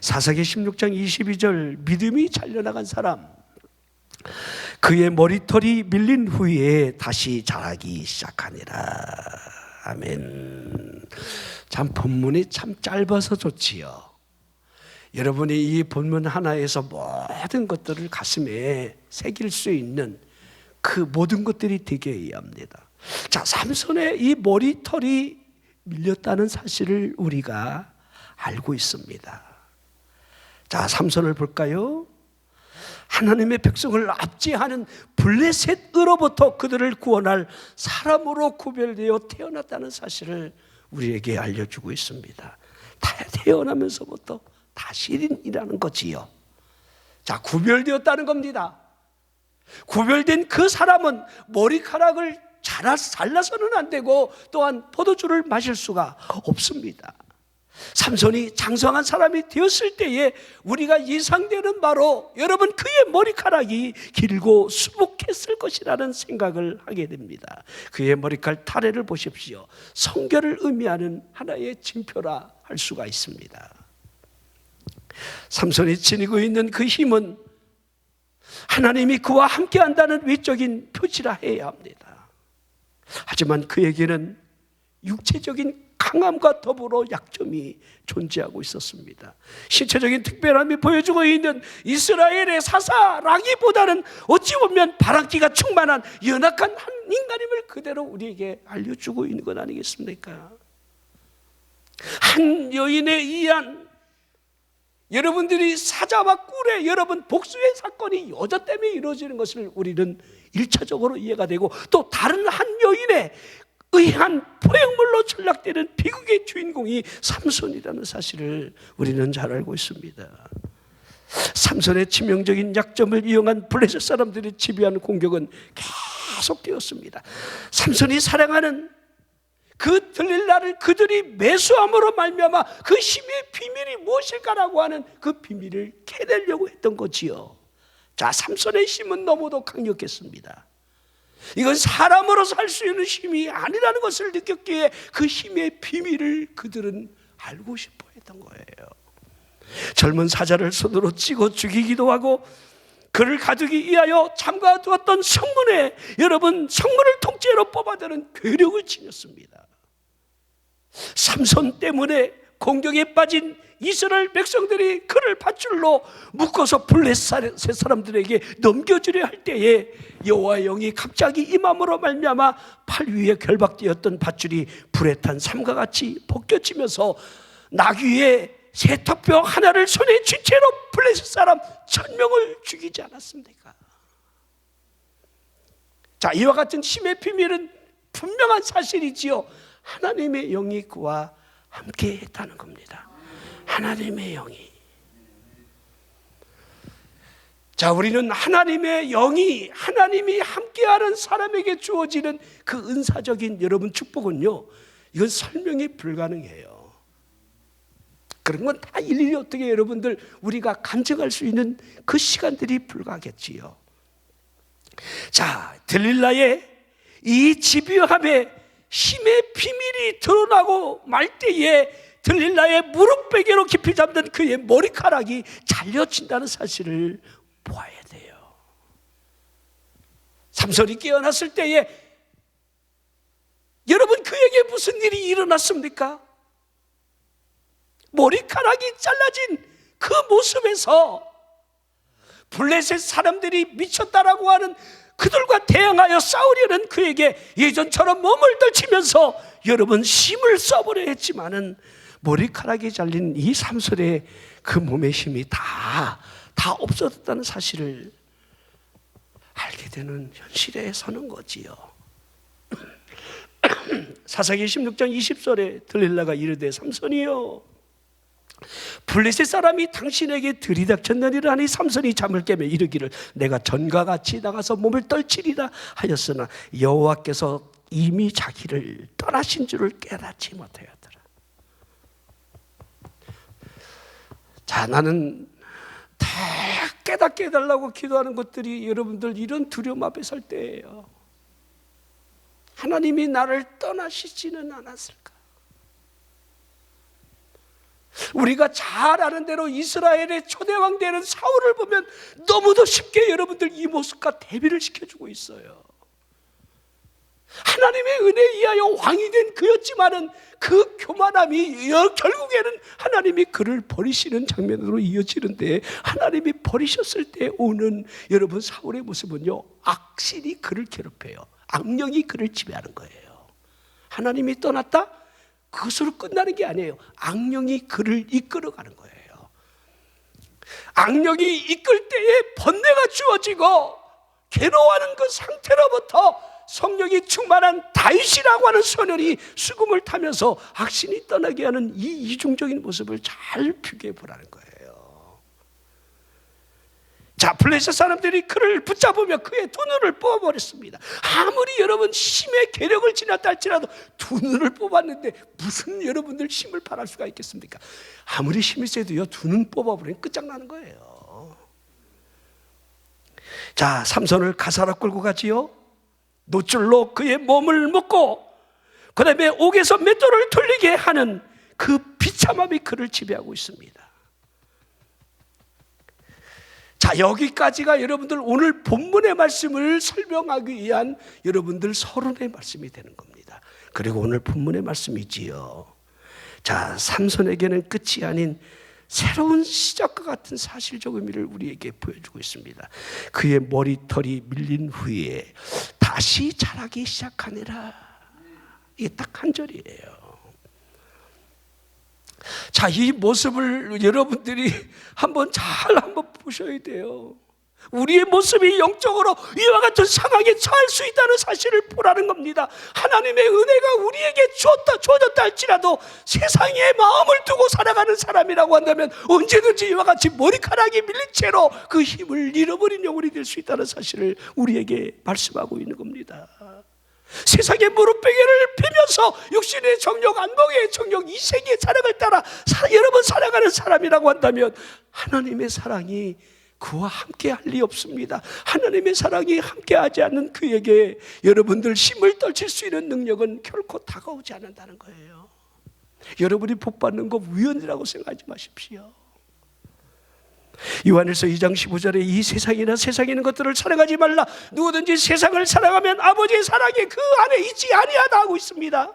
사사기 16장 22절, 믿음이 잘려나간 사람, 그의 머리털이 밀린 후에 다시 자라기 시작하니라. 아멘. 참 본문이 참 짧아서 좋지요. 여러분이 이 본문 하나에서 모든 것들을 가슴에 새길 수 있는 그 모든 것들이 되게해야 합니다. 자, 삼손의 이 머리털이 밀렸다는 사실을 우리가 알고 있습니다. 자, 삼손을 볼까요? 하나님의 백성을 압제하는 블레셋으로부터 그들을 구원할 사람으로 구별되어 태어났다는 사실을 우리에게 알려주고 있습니다. 태어나면서부터 다시린이라는 거지요. 자, 구별되었다는 겁니다. 구별된 그 사람은 머리카락을 잘라서는 안 되고 또한 포도주를 마실 수가 없습니다. 삼손이 장성한 사람이 되었을 때에 우리가 예상되는 바로 여러분 그의 머리카락이 길고 수북했을 것이라는 생각을 하게 됩니다. 그의 머리칼 타래를 보십시오. 성결을 의미하는 하나의 징표라 할 수가 있습니다. 삼손이 지니고 있는 그 힘은 하나님이 그와 함께한다는 외적인 표지라 해야 합니다. 하지만 그에게는 육체적인 강함과 더불어 약점이 존재하고 있었습니다. 신체적인 특별함이 보여주고 있는 이스라엘의 사사라기보다는 어찌 보면 바람기가 충만한 연약한 한 인간임을 그대로 우리에게 알려주고 있는 것 아니겠습니까? 한 여인에 의한 여러분들이 사자와 꿀의 여러분 복수의 사건이 여자 때문에 이루어지는 것을 우리는 1차적으로 이해가 되고, 또 다른 한 여인의 의한 포획물로 전락되는 비극의 주인공이 삼손이라는 사실을 우리는 잘 알고 있습니다. 삼손의 치명적인 약점을 이용한 블레셋 사람들이 지배하는 공격은 계속되었습니다. 삼손이 사랑하는 그 들릴라를 그들이 매수함으로 말미암아 그 힘의 비밀이 무엇일까라고 하는 그 비밀을 캐내려고 했던 거지요. 자, 삼손의 힘은 너무도 강력했습니다. 이건 사람으로서 할 수 있는 힘이 아니라는 것을 느꼈기에 그 힘의 비밀을 그들은 알고 싶어 했던 거예요. 젊은 사자를 손으로 찌고 죽이기도 하고, 그를 가두기 위하여 참가두었던 성문에 여러분 성문을 통째로 뽑아드는 괴력을 지녔습니다. 삼손 때문에 공격에 빠진 이스라엘 백성들이 그를 밧줄로 묶어서 블레셋 사람들에게 넘겨주려 할 때에 여호와의 영이 갑자기 임함으로 말미암아 팔 위에 결박되었던 밧줄이 불에 탄 삼과 같이 벗겨지면서 나귀의 세턱뼈 하나를 손에 쥔 채로 블레셋 사람 1000명을 죽이지 않았습니까? 자, 이와 같은 힘의 비밀은 분명한 사실이지요. 하나님의 영이 그와 함께 했다는 겁니다. 하나님의 영이. 자, 우리는 하나님의 영이, 하나님이 함께하는 사람에게 주어지는 그 은사적인 여러분 축복은요, 이건 설명이 불가능해요. 그런 건 다 일일이 어떻게 여러분들 우리가 간증할 수 있는 그 시간들이 불가하겠지요. 자, 들릴라의 이 집요함에 힘의 비밀이 드러나고 말 때에 들릴라의 무릎베개로 깊이 잠든 그의 머리카락이 잘려진다는 사실을 보아야 돼요. 삼손이 깨어났을 때에 여러분 그에게 무슨 일이 일어났습니까? 머리카락이 잘라진 그 모습에서 블레셋 사람들이 미쳤다라고 하는 그들과 대항하여 싸우려는 그에게 예전처럼 몸을 떨치면서 여러분 힘을 써보려 했지만은 머리카락이 잘린 이 삼손의 그 몸의 힘이 다 없어졌다는 사실을 알게 되는 현실에 서는 거지요. 사사기 16장 20절에 들릴라가 이르되 삼손이여, 블레셋 사람이 당신에게 들이닥쳤느니라 하니 삼손이 잠을 깨며 이르기를 내가 전과 같이 나가서 몸을 떨치리라 하였으나 여호와께서 이미 자기를 떠나신 줄을 깨닫지 못하였더라. 자, 나는 다 깨닫게 해달라고 기도하는 것들이 여러분들 이런 두려움 앞에 설 때예요. 하나님이 나를 떠나시지는 않았을까? 우리가 잘 아는 대로 이스라엘의 초대왕 되는 사울을 보면 너무도 쉽게 여러분들 이 모습과 대비를 시켜주고 있어요. 하나님의 은혜에 의하여 왕이 된 그였지만은 그 교만함이 결국에는 하나님이 그를 버리시는 장면으로 이어지는데, 하나님이 버리셨을 때 오는 여러분 사울의 모습은요, 악신이 그를 괴롭혀요. 악령이 그를 지배하는 거예요. 하나님이 떠났다? 그것으로 끝나는 게 아니에요. 악령이 그를 이끌어가는 거예요. 악령이 이끌 때에 번뇌가 주어지고 괴로워하는 그 상태로부터 성령이 충만한 다윗이라고 하는 소년이 수금을 타면서 악신이 떠나게 하는 이 이중적인 모습을 잘 비교해 보라는 거예요. 자, 블레셋 사람들이 그를 붙잡으며 그의 두 눈을 뽑아버렸습니다. 아무리 여러분 힘의 계력을 지났다 할지라도 두 눈을 뽑았는데 무슨 여러분들 힘을 발할 수가 있겠습니까? 아무리 힘이 세도요, 두 눈 뽑아버리면 끝장나는 거예요. 자, 삼손을 가사로 끌고 가지요. 노줄로 그의 몸을 묶고 그 다음에 옥에서 맷돌을 돌리게 하는 그 비참함이 그를 지배하고 있습니다. 자, 여기까지가 여러분들 오늘 본문의 말씀을 설명하기 위한 여러분들 서론의 말씀이 되는 겁니다. 그리고 오늘 본문의 말씀이지요. 자, 삼손에게는 끝이 아닌 새로운 시작과 같은 사실적 의미를 우리에게 보여주고 있습니다. 그의 머리털이 밀린 후에 다시 자라기 시작하니라. 이게 딱 한 절이에요. 자, 이 모습을 여러분들이 한번 보셔야 돼요. 우리의 모습이 영적으로 이와 같은 상황에 처할 수 있다는 사실을 보라는 겁니다. 하나님의 은혜가 우리에게 주어졌다 할지라도 세상에 마음을 두고 살아가는 사람이라고 한다면 언제든지 이와 같이 머리카락이 밀린 채로 그 힘을 잃어버린 영혼이 될 수 있다는 사실을 우리에게 말씀하고 있는 겁니다. 세상의 무릎베개를 피면서 육신의 정욕, 안목의 정욕, 이 세계의 자랑을 따라 여러분 살아가는 사람이라고 한다면 하나님의 사랑이 그와 함께 할 리 없습니다. 하나님의 사랑이 함께하지 않는 그에게 여러분들 힘을 떨칠 수 있는 능력은 결코 다가오지 않는다는 거예요. 여러분이 복받는 거 우연이라고 생각하지 마십시오. 요한일서 2장 15절에 이 세상이나 세상에 있는 것들을 사랑하지 말라. 누구든지 세상을 사랑하면 아버지의 사랑이 그 안에 있지 아니하다 하고 있습니다.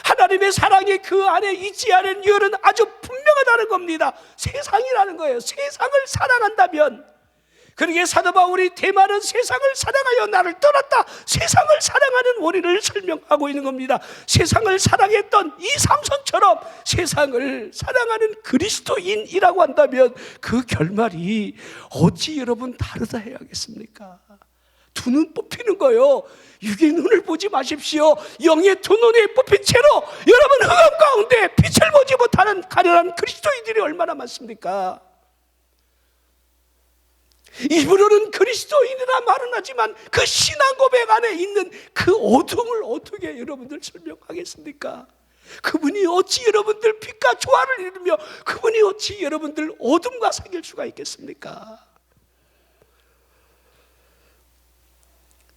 하나님의 사랑이 그 안에 있지 않은 이유는 아주 분명하다는 겁니다. 세상이라는 거예요. 세상을 사랑한다면, 그러기에 사도 바울이 대만은 세상을 사랑하여 나를 떠났다, 세상을 사랑하는 원인을 설명하고 있는 겁니다. 세상을 사랑했던 이 삼손처럼 세상을 사랑하는 그리스도인이라고 한다면 그 결말이 어찌 여러분 다르다 해야겠습니까? 두 눈 뽑히는 거요. 육의 눈을 보지 마십시오. 영의 두 눈이 뽑힌 채로 여러분 흑암 가운데 빛을 보지 못하는 가련한 그리스도인들이 얼마나 많습니까? 입으로는 그리스도인이라 말은 하지만 그 신앙 고백 안에 있는 그 어둠을 어떻게 여러분들 설명하겠습니까? 그분이 어찌 여러분들 빛과 조화를 이루며 그분이 어찌 여러분들 어둠과 사귈 수가 있겠습니까?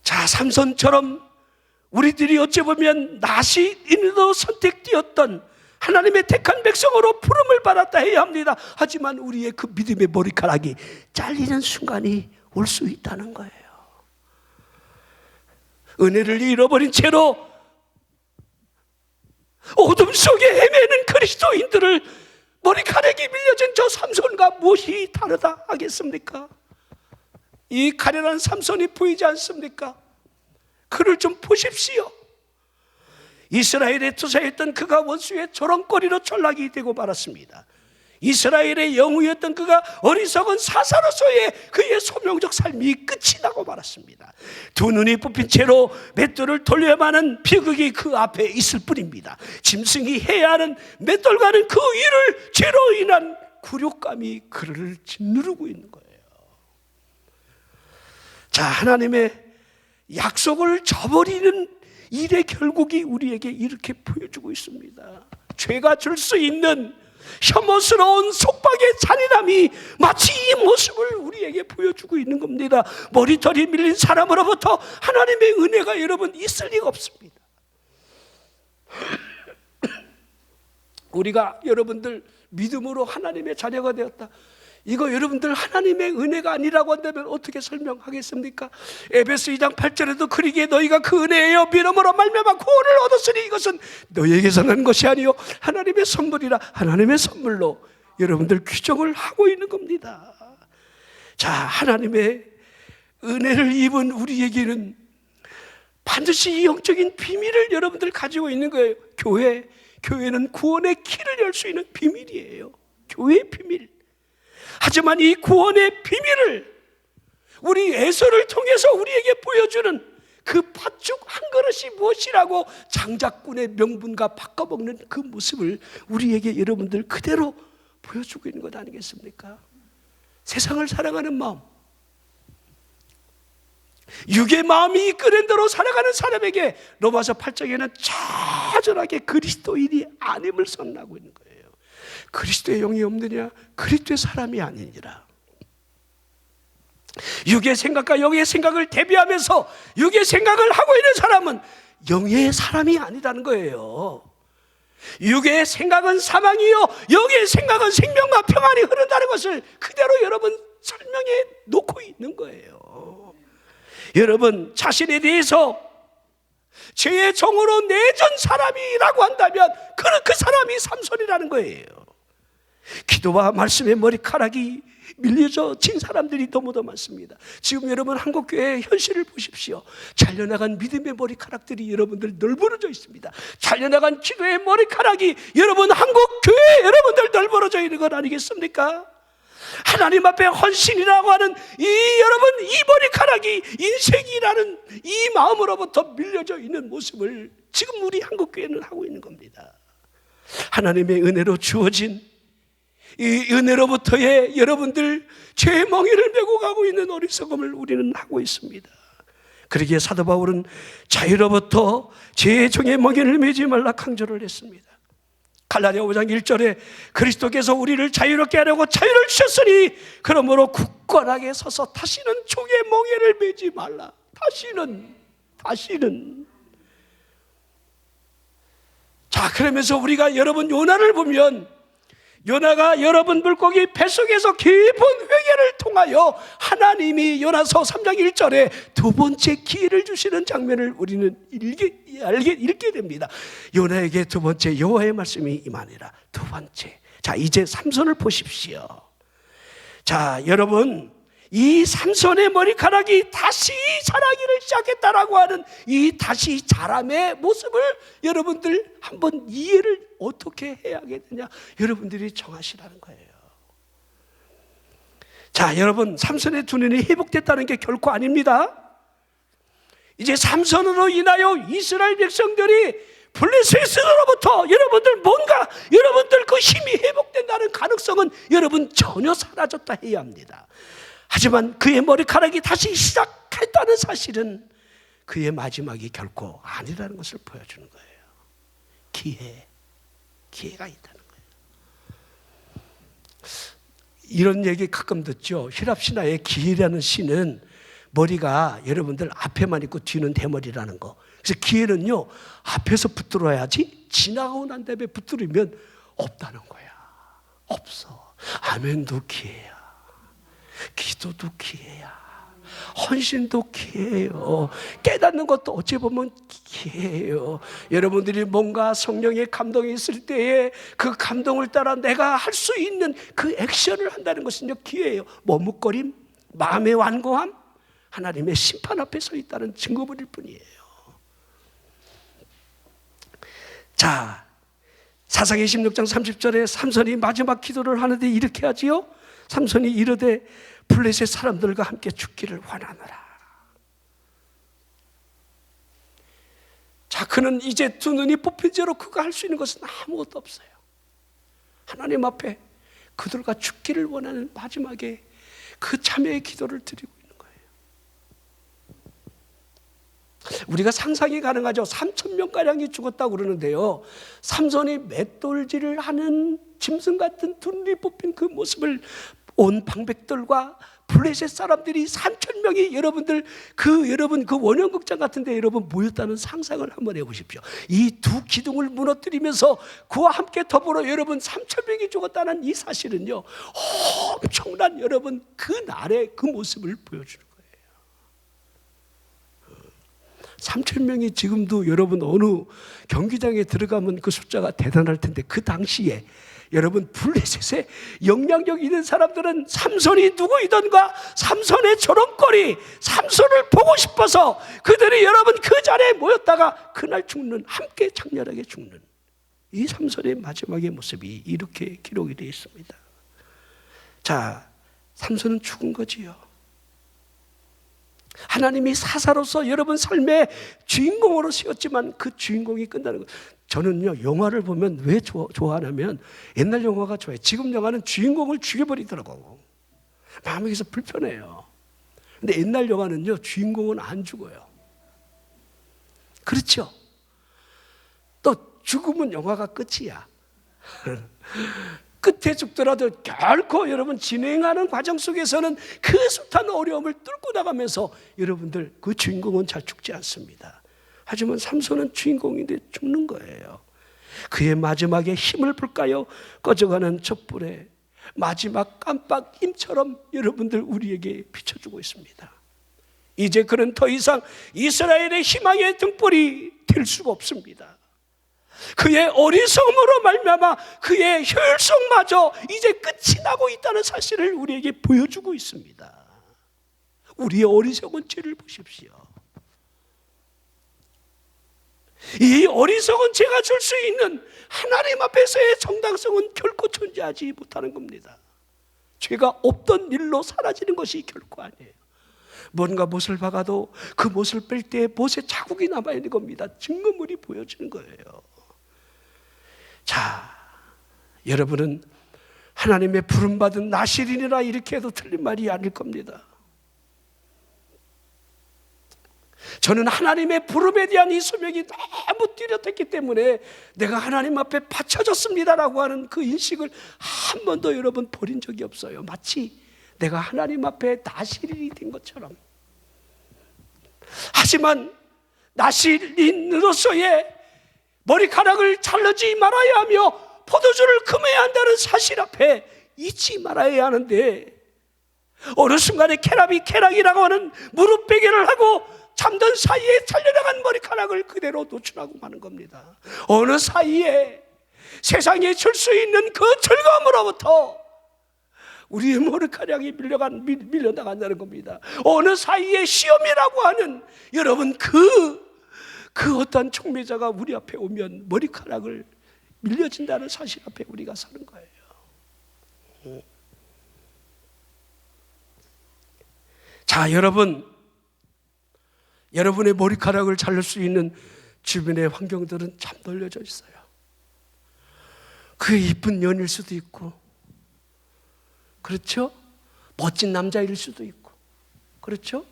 자, 삼손처럼 우리들이 어찌 보면 낫이 인도 선택되었던 하나님의 택한 백성으로 부름을 받았다 해야 합니다. 하지만 우리의 그 믿음의 머리카락이 잘리는 순간이 올 수 있다는 거예요. 은혜를 잃어버린 채로 어둠 속에 헤매는 그리스도인들을 머리카락이 밀려진 저 삼손과 무엇이 다르다 하겠습니까? 이 가련한 삼손이 보이지 않습니까? 그를 좀 보십시오. 이스라엘에 투사했던 그가 원수의 조롱거리로 전락이 되고 말았습니다. 이스라엘의 영웅이었던 그가 어리석은 사사로서의 그의 소명적 삶이 끝이 나고 말았습니다. 두 눈이 뽑힌 채로 맷돌을 돌려야만 하는 비극이 그 앞에 있을 뿐입니다. 짐승이 해야 하는 맷돌과는 그 위를 죄로 인한 굴욕감이 그를 짓누르고 있는 거예요. 자, 하나님의 약속을 저버리는 일의 결국이 우리에게 이렇게 보여주고 있습니다. 죄가 줄 수 있는 혐오스러운 속박의 잔인함이 마치 이 모습을 우리에게 보여주고 있는 겁니다. 머리털이 밀린 사람으로부터 하나님의 은혜가 여러분 있을 리가 없습니다. 우리가 여러분들 믿음으로 하나님의 자녀가 되었다. 이거 여러분들 하나님의 은혜가 아니라고 한다면 어떻게 설명하겠습니까? 에베소 2장 8절에도 그러기에 너희가 그 은혜여 믿음으로 말미암아 구원을 얻었으니 이것은 너희에게서 난 것이 아니요 하나님의 선물이라. 하나님의 선물로 여러분들 규정을 하고 있는 겁니다. 자, 하나님의 은혜를 입은 우리에게는 반드시 이 영적인 비밀을 여러분들 가지고 있는 거예요. 교회는 구원의 키를 열 수 있는 비밀이에요. 교회의 비밀. 하지만 이 구원의 비밀을 우리 에서를 통해서 우리에게 보여주는 그 팥죽 한 그릇이 무엇이라고 장작꾼의 명분과 바꿔먹는 그 모습을 우리에게 여러분들 그대로 보여주고 있는 것 아니겠습니까? 세상을 사랑하는 마음, 육의 마음이 이끄는 대로 살아가는 사람에게 로마서 8장에는 처절하게 그리스도인이 아님을 선언하고 있는 거예요. 그리스도의 영이 없느냐? 그리스도의 사람이 아니니라. 육의 생각과 영의 생각을 대비하면서 육의 생각을 하고 있는 사람은 영의 사람이 아니라는 거예요. 육의 생각은 사망이요 영의 생각은 생명과 평안이 흐른다는 것을 그대로 여러분 설명해 놓고 있는 거예요. 여러분 자신에 대해서 죄의 종으로 내준 사람이라고 한다면 그 사람이 삼손이라는 거예요. 기도와 말씀의 머리카락이 밀려진 사람들이 너무도 많습니다. 지금 여러분 한국교회의 현실을 보십시오. 잘려나간 믿음의 머리카락들이 여러분들 널브러져 있습니다. 잘려나간 기도의 머리카락이 여러분 한국교회에 여러분들 널브러져 있는 것 아니겠습니까? 하나님 앞에 헌신이라고 하는 여러분 이 머리카락이 인생이라는 이 마음으로부터 밀려져 있는 모습을 지금 우리 한국교회는 하고 있는 겁니다. 하나님의 은혜로 주어진 이 은혜로부터의 여러분들 죄의 멍에를 메고 가고 있는 어리석음을 우리는 하고 있습니다. 그러기에 사도 바울은 자유로부터 죄의 종의 멍에를 메지 말라 강조를 했습니다. 갈라디아 5장 1절에 그리스도께서 우리를 자유롭게 하려고 자유를 주셨으니 그러므로 굳건하게 서서 다시는 종의 멍에를 메지 말라. 다시는. 자, 그러면서 우리가 여러분 요나를 보면 요나가 여러분 물고기 뱃속에서 깊은 회개를 통하여 하나님이 요나서 3장 1절에 두 번째 기회를 주시는 장면을 우리는 읽게 됩니다. 요나에게 두 번째 여호와의 말씀이 임하니라. 두 번째. 자, 이제 삼손을 보십시오. 자, 여러분 이 삼손의 머리카락이 다시 자라기를 시작했다라고 하는 이 다시 자람의 모습을 여러분들 한번 이해를 어떻게 해야 하겠느냐 여러분들이 정하시라는 거예요. 자, 여러분 삼손의 두 눈이 회복됐다는 게 결코 아닙니다. 이제 삼손으로 인하여 이스라엘 백성들이 블레셋으로부터 여러분들 그 힘이 회복된다는 가능성은 여러분 전혀 사라졌다 해야 합니다. 하지만 그의 머리카락이 다시 시작했다는 사실은 그의 마지막이 결코 아니라는 것을 보여주는 거예요. 기회가 있다는 거예요. 이런 얘기 가끔 듣죠. 히랍 신화의 기회라는 시는 머리가 여러분들 앞에만 있고 뒤는 대머리라는 거. 그래서 기회는요 앞에서 붙들어야지 지나가고 난 다음에 붙들으면 없다는 거야. 없어. 아멘도 기회야. 기도도 기회야. 헌신도 기회예요. 깨닫는 것도 어찌 보면 기회예요. 여러분들이 뭔가 성령의 감동이 있을 때에 그 감동을 따라 내가 할 수 있는 그 액션을 한다는 것은 기회예요. 머뭇거림, 마음의 완고함, 하나님의 심판 앞에 서 있다는 증거물일 뿐이에요. 자, 사사기 16장 30절에 삼손이 마지막 기도를 하는데 이렇게 하지요. 삼손이 이르되 블레셋 사람들과 함께 죽기를 원하노라. 자, 그는 이제 두 눈이 뽑힌 채로 그가 할 수 있는 것은 아무것도 없어요. 하나님 앞에 그들과 죽기를 원하는 마지막에 그 참회의 기도를 드리고 있는 거예요. 우리가 상상이 가능하죠. 3,000명가량이 죽었다고 그러는데요, 삼손이 맷돌질을 하는 짐승 같은 두 눈이 뽑힌 그 모습을 온 방백들과 블레셋 사람들이 3,000명이 여러분 그 원형극장 같은데 여러분 모였다는 상상을 한번 해보십시오. 이 두 기둥을 무너뜨리면서 그와 함께 더불어 여러분 3,000명이 죽었다는 이 사실은요, 엄청난 여러분 그날의 그 모습을 보여주는 거예요. 3,000명이 지금도 여러분 어느 경기장에 들어가면 그 숫자가 대단할 텐데, 그 당시에 여러분 블레셋에 영향력 있는 사람들은 삼손이 누구이던가 삼손의 저런거리, 삼손을 보고 싶어서 그들이 여러분 그 자리에 모였다가 그날 죽는, 함께 장렬하게 죽는 이 삼손의 마지막의 모습이 이렇게 기록이 되어 있습니다. 자, 삼손은 죽은 거지요. 하나님이 사사로서 여러분 삶의 주인공으로 세웠지만 그 주인공이 끝나는 거예요. 저는요, 영화를 보면 왜 좋아하냐면 옛날 영화가 좋아요. 지금 영화는 주인공을 죽여버리더라고요. 마음이 그래서 불편해요. 근데 옛날 영화는요, 주인공은 안 죽어요. 그렇죠? 또 죽으면 영화가 끝이야. 끝에 죽더라도 결코 여러분 진행하는 과정 속에서는 그 숱한 어려움을 뚫고 나가면서 여러분들 그 주인공은 잘 죽지 않습니다. 하지만 삼손은 주인공인데 죽는 거예요. 그의 마지막에 힘을 볼까요? 꺼져가는 촛불의 마지막 깜빡임처럼 여러분들 우리에게 비춰주고 있습니다. 이제 그는 더 이상 이스라엘의 희망의 등불이 될 수가 없습니다. 그의 어리석음으로 말미암아 그의 효율성마저 이제 끝이 나고 있다는 사실을 우리에게 보여주고 있습니다. 우리의 어리석은 죄를 보십시오. 이 어리석은 죄가 줄 수 있는 하나님 앞에서의 정당성은 결코 존재하지 못하는 겁니다. 죄가 없던 일로 사라지는 것이 결코 아니에요. 뭔가 못을 박아도 그 못을 뺄 때 못에 자국이 남아있는 겁니다. 증거물이 보여지는 거예요. 자, 여러분은 하나님의 부름받은 나실인이라 이렇게 해도 틀린 말이 아닐 겁니다. 저는 하나님의 부름에 대한 이 소명이 너무 뚜렷했기 때문에 내가 하나님 앞에 바쳐졌습니다라고 하는 그 인식을 한 번도 여러분 버린 적이 없어요. 마치 내가 하나님 앞에 나실인이 된 것처럼. 하지만 나실인으로서의 머리카락을 자르지 말아야 하며 포도주를 금해야 한다는 사실 앞에 잊지 말아야 하는데, 어느 순간에 쾌락이라고 하는 무릎 베개를 하고 잠든 사이에 잘려나간 머리카락을 그대로 노출하고 마는 겁니다. 어느 사이에 세상에 줄 수 있는 그 즐거움으로부터 우리의 머리카락이 밀려나간다는 겁니다. 어느 사이에 시험이라고 하는 여러분 그 어떤 총매자가 우리 앞에 오면 머리카락을 밀려진다는 사실 앞에 우리가 사는 거예요. 자, 여러분의 머리카락을 자를 수 있는 주변의 환경들은 참 널려져 있어요. 그게 이쁜 년일 수도 있고, 그렇죠? 멋진 남자일 수도 있고, 그렇죠?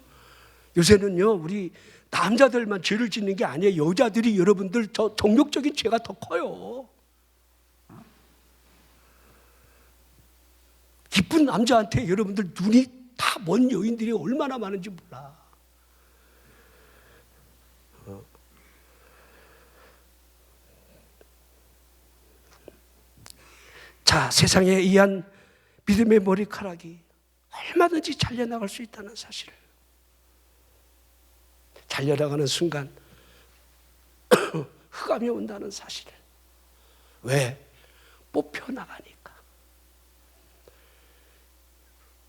요새는요, 우리 남자들만 죄를 짓는 게 아니에요. 여자들이 여러분들 저 정욕적인 죄가 더 커요. 이쁜 남자한테 여러분들 눈이 다 먼 여인들이 얼마나 많은지 몰라. 자, 세상에 의한 믿음의 머리카락이 얼마든지 잘려나갈 수 있다는 사실을, 잘려나가는 순간 흑암이 온다는 사실을. 왜? 뽑혀나가니까.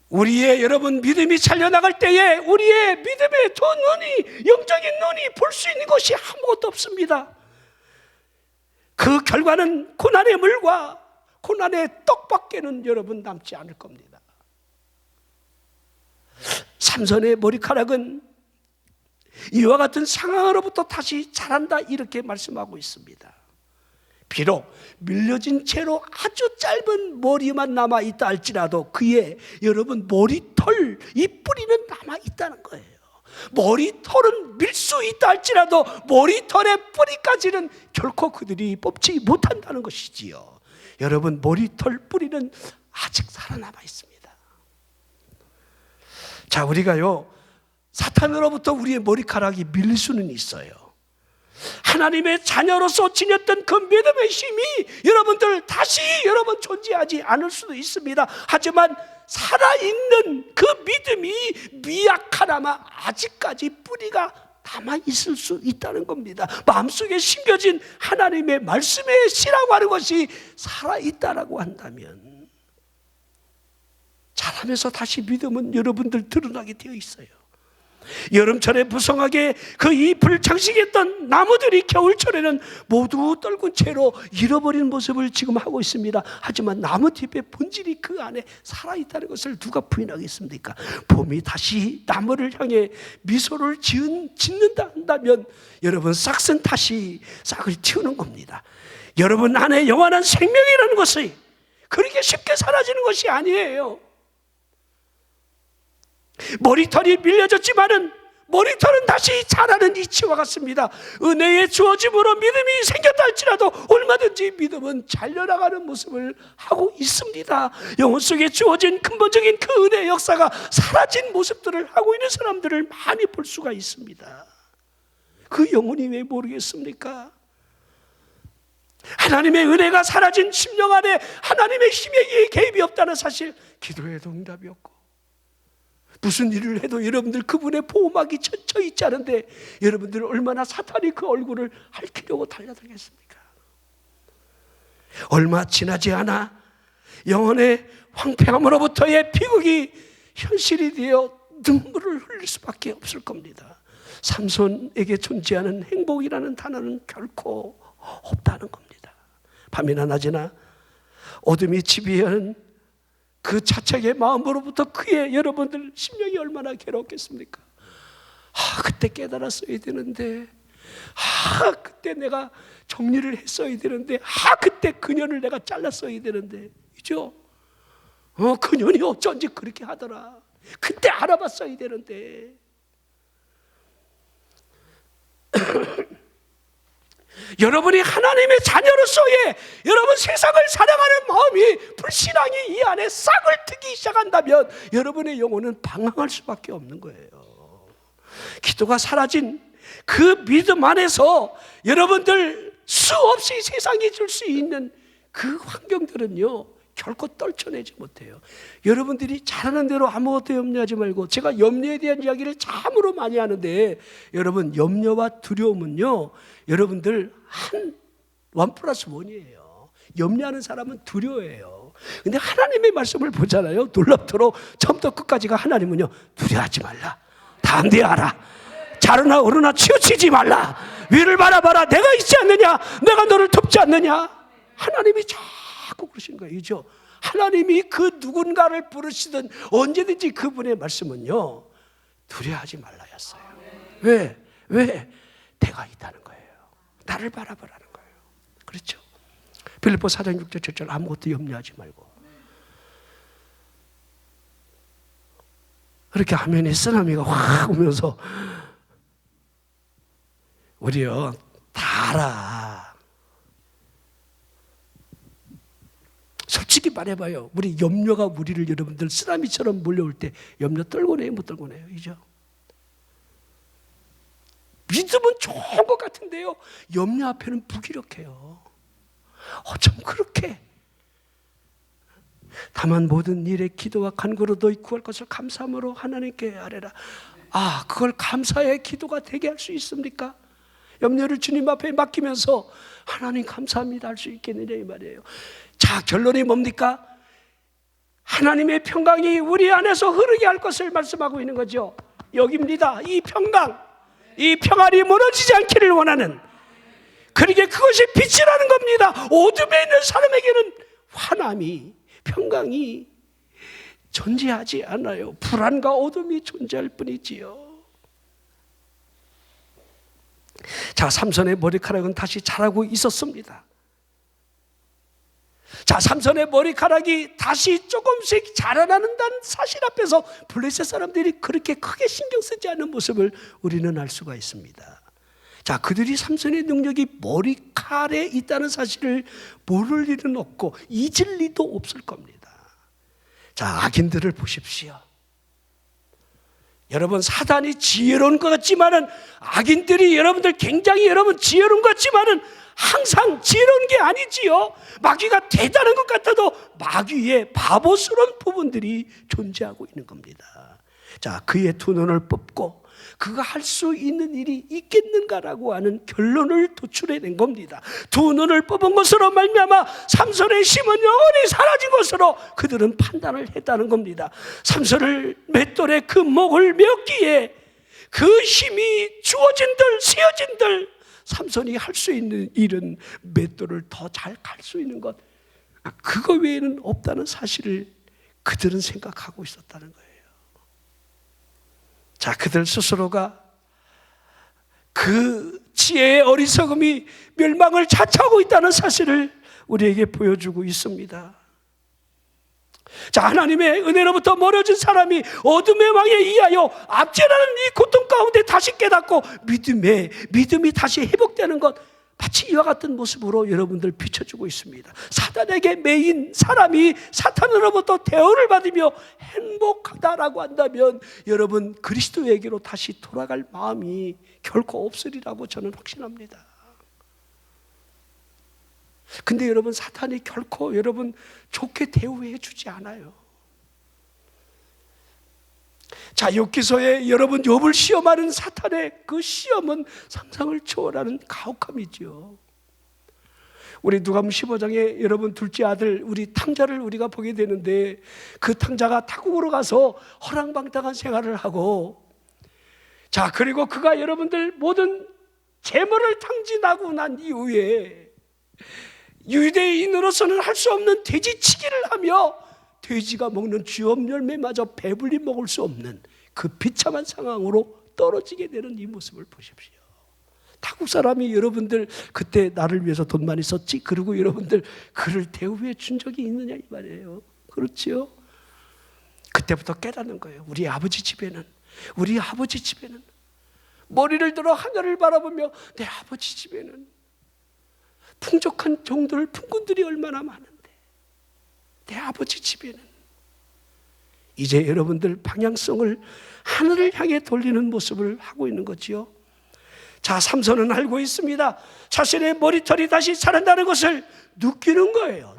우리의 여러분 믿음이 잘려나갈 때에 우리의 믿음의 두 눈이, 영적인 눈이 볼 수 있는 것이 아무것도 없습니다. 그 결과는 고난의 물과 고난의 떡밖에는 여러분 남지 않을 겁니다. 삼손의 머리카락은 이와 같은 상황으로부터 다시 자란다 이렇게 말씀하고 있습니다. 비록 밀려진 채로 아주 짧은 머리만 남아있다 할지라도 그의 여러분 머리털, 이 뿌리는 남아있다는 거예요. 머리털은 밀 수 있다 할지라도 머리털의 뿌리까지는 결코 그들이 뽑지 못한다는 것이지요. 여러분 머리털 뿌리는 아직 살아남아 있습니다. 자, 우리가요, 사탄으로부터 우리의 머리카락이 밀릴 수는 있어요. 하나님의 자녀로서 지녔던 그 믿음의 힘이 여러분들 다시 여러분 존재하지 않을 수도 있습니다. 하지만 살아있는 그 믿음이 미약하나마 아직까지 뿌리가 남아있을 수 있다는 겁니다. 마음속에 심겨진 하나님의 말씀의 씨라고 하는 것이 살아있다라고 한다면, 자라면서 다시 믿음은 여러분들 드러나게 되어 있어요. 여름철에 무성하게 그 잎을 장식했던 나무들이 겨울철에는 모두 떨군 채로 잃어버린 모습을 지금 하고 있습니다. 하지만 나무잎의 본질이 그 안에 살아있다는 것을 누가 부인하겠습니까? 봄이 다시 나무를 향해 미소를 짓는다 한다면 여러분, 싹은 다시 싹을 틔우는 겁니다. 여러분 안에 영원한 생명이라는 것이 그렇게 쉽게 사라지는 것이 아니에요. 머리털이 밀려졌지만은 머리털은 다시 자라는 이치와 같습니다. 은혜의 주어짐으로 믿음이 생겼다 할지라도 얼마든지 믿음은 잘려나가는 모습을 하고 있습니다. 영혼 속에 주어진 근본적인 그 은혜의 역사가 사라진 모습들을 하고 있는 사람들을 많이 볼 수가 있습니다. 그 영혼이 왜 모르겠습니까? 하나님의 은혜가 사라진 심령 안에 하나님의 힘의 개입이 없다는 사실, 기도에도 응답이 없고 무슨 일을 해도 여러분들 그분의 보호막이 쳐져 있지 않은데 여러분들 얼마나 사탄이 그 얼굴을 핥히려고 달려들겠습니까? 얼마 지나지 않아 영혼의 황폐함으로부터의 비극이 현실이 되어 눈물을 흘릴 수밖에 없을 겁니다. 삼손에게 존재하는 행복이라는 단어는 결코 없다는 겁니다. 밤이나 낮이나 어둠이 지배하는 그 자책의 마음으로부터 그의 여러분들 심령이 얼마나 괴롭겠습니까? 그때 깨달았어야 되는데, 그때 내가 정리를 했어야 되는데, 그때 그년을 내가 잘랐어야 되는데, 그죠? 그년이 어쩐지 그렇게 하더라. 그때 알아봤어야 되는데. 여러분이 하나님의 자녀로서의 여러분 세상을 사랑하는 마음이, 불신앙이 이 안에 싹을 트기 시작한다면 여러분의 영혼은 방황할 수밖에 없는 거예요. 기도가 사라진 그 믿음 안에서 여러분들 수없이 세상이 줄 수 있는 그 환경들은요, 결코 떨쳐내지 못해요. 여러분들이 잘하는 대로 아무것도 염려하지 말고, 제가 염려에 대한 이야기를 참으로 많이 하는데, 여러분 염려와 두려움은요, 여러분들 원 플러스 원이에요. 염려하는 사람은 두려워해요. 근데 하나님의 말씀을 보잖아요. 놀랍도록 처음부터 끝까지가 하나님은요, 두려워하지 말라, 담대하라, 자르나 오르나 치우치지 말라, 위를 바라봐라, 내가 있지 않느냐, 내가 너를 돕지 않느냐. 하나님이 자꾸 그러시는 거예요. 그죠? 하나님이 그 누군가를 부르시든 언제든지 그분의 말씀은요, 두려워하지 말라였어요. 왜? 내가 있다는 거예요. 나를 바라보라는 거예요. 그렇죠? 빌립보 4장 6절 7절 아무것도 염려하지 말고. 그렇게 하면 쓰나미가 확 오면서 우리요 다 알아. 솔직히 말해봐요. 우리 염려가 우리를 여러분들 쓰나미처럼 몰려올 때 염려 떨고 내요, 못 떨고 내요? 이죠? 믿음은 좋은 것 같은데요, 염려 앞에는 무기력해요. 어쩜 그렇게. 다만 모든 일에 기도와 간구로 너희 구할 것을 감사함으로 하나님께 아뢰라. 그걸 감사의 기도가 되게 할 수 있습니까? 염려를 주님 앞에 맡기면서 하나님 감사합니다 할 수 있겠느냐 이 말이에요. 자, 결론이 뭡니까? 하나님의 평강이 우리 안에서 흐르게 할 것을 말씀하고 있는 거죠. 여기입니다. 이 평강, 이 평안이 무너지지 않기를 원하는, 그러게 그것이 빛이라는 겁니다. 어둠에 있는 사람에게는 환함이, 평강이 존재하지 않아요. 불안과 어둠이 존재할 뿐이지요. 자, 삼손의 머리카락은 다시 자라고 있었습니다. 자, 삼손의 머리카락이 다시 조금씩 자라나는다는 사실 앞에서 블레셋 사람들이 그렇게 크게 신경 쓰지 않는 모습을 우리는 알 수가 있습니다. 자, 그들이 삼손의 능력이 머리칼에 있다는 사실을 모를 일은 없고 잊을 리도 없을 겁니다. 자, 악인들을 보십시오. 여러분, 사단이 지혜로운 것 같지만은, 악인들이 여러분들 굉장히 여러분 지혜로운 것 같지만은 항상 지혜로운 게 아니지요. 마귀가 대단한 것 같아도 마귀의 바보스러운 부분들이 존재하고 있는 겁니다. 자, 그의 두 눈을 뽑고 그가 할 수 있는 일이 있겠는가라고 하는 결론을 도출해낸 겁니다. 두 눈을 뽑은 것으로 말미암아 삼손의 힘은 영원히 사라진 것으로 그들은 판단을 했다는 겁니다. 삼손을 맷돌에 그 목을 메었기에 그 힘이 주어진들 세어진들 삼손이 할 수 있는 일은 맷돌을 더 잘 갈 수 있는 것, 그거 외에는 없다는 사실을 그들은 생각하고 있었다는 거예요. 자, 그들 스스로가 그 지혜의 어리석음이 멸망을 자초하고 있다는 사실을 우리에게 보여주고 있습니다. 자, 하나님의 은혜로부터 멀어진 사람이 어둠의 왕에 의하여 압제라는 이 고통 가운데 다시 깨닫고 믿음이 다시 회복되는 것, 마치 이와 같은 모습으로 여러분들 비춰주고 있습니다. 사단에게 매인 사람이 사탄으로부터 대우를 받으며 행복하다라고 한다면 여러분, 그리스도에게로 다시 돌아갈 마음이 결코 없으리라고 저는 확신합니다. 근데 여러분, 사탄이 결코 여러분 좋게 대우해 주지 않아요. 자, 욥기서에 여러분 욥을 시험하는 사탄의 그 시험은 상상을 초월하는 가혹함이죠. 우리 누가복음 15장에 여러분 둘째 아들 우리 탕자를 우리가 보게 되는데, 그 탕자가 타국으로 가서 허랑방탕한 생활을 하고, 자, 그리고 그가 여러분들 모든 재물을 탕진하고 난 이후에 유대인으로서는 할 수 없는 돼지치기를 하며 돼지가 먹는 쥐업 열매마저 배불리 먹을 수 없는 그 비참한 상황으로 떨어지게 되는 이 모습을 보십시오. 타국 사람이 여러분들 그때 나를 위해서 돈 많이 썼지? 그리고 여러분들 그를 대우해 준 적이 있느냐 이 말이에요. 그렇지요? 그때부터 깨닫는 거예요. 우리 아버지 집에는 머리를 들어 하늘을 바라보며 내 아버지 집에는 풍족한 종들, 품꾼들이 얼마나 많은데 내 아버지 집에는. 이제 여러분들 방향성을 하늘을 향해 돌리는 모습을 하고 있는 거지요. 자, 삼손은 알고 있습니다. 자신의 머리털이 다시 자란다는 것을 느끼는 거예요.